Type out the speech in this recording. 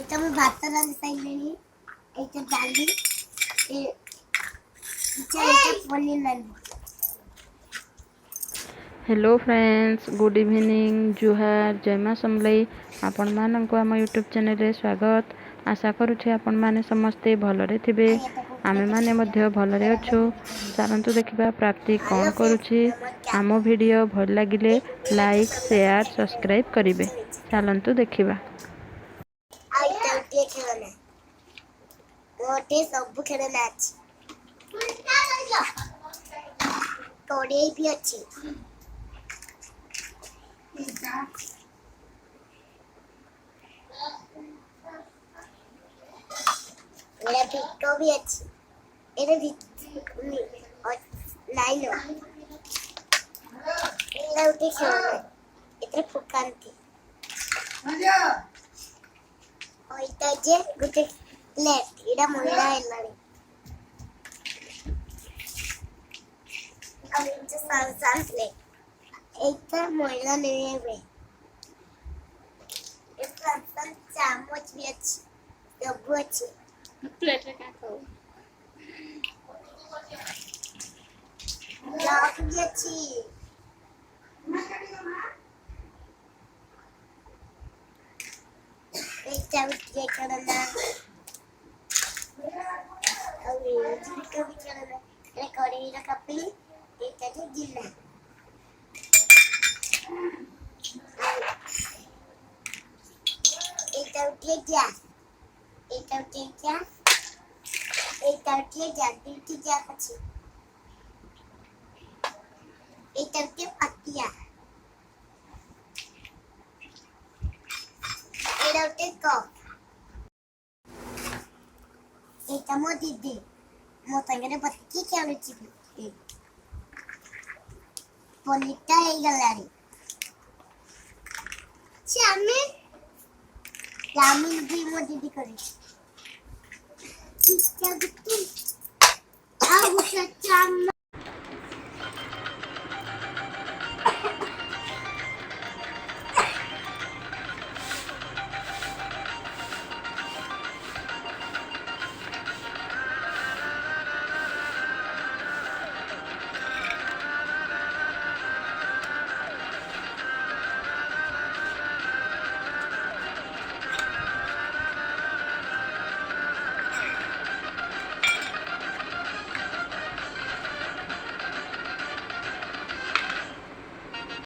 এটা আমি ভাতটা রাঁধতে চাইলেনি এইটা ডালি এটা পনির রাঁধবো। हेलो फ्रेंड्स, गुड इवनिंग, जुहार, जय माँ समलई। आपण मानक आम यूट्यूब चैनल स्वागत। आशा करुच्छे आपण माने समस्ते भलरे थिबे। आमे माने मध्य भलरे अछु। चलंतु देखिबा प्राप्ति कौन करुछि। आम वीडियो भल लागिले लाइक शेयर सब्सक्राइब करिवे। चलंतु देखिबा। आइटा उठिए खेलना मोटे सब खेलना अछि तोड़े भी अच्छी मेरा भिक्को भी अच्छी मेरे और लाइन मेरा उठे खेलना इतने फुकान थी और इतना जे गुटे लेफ्ट इड़ा मुंडा है लाड़ी अब इनसे सांस ले एक मुंडा नहीं है वे इसका चामच भी अच्छी डब्बू अच्छी प्लेट रखा खाओ लाख भी अच्छी एक चावल के करना और ये कभी करना ये कड़ी रखा पली एक कैसे जिला एक उठे क्या एक उठे क्या एक उठे क्या ड्यूटी क्या पची एक उठे पतिया एक उठे कप एक मो दीदी मो तंगरे पति क्या रुचि पनीटा है गलारी चाउमिन चाउमिन भी मो दीदी करे क्या गुट्टू आ गुट्टा चाउमिन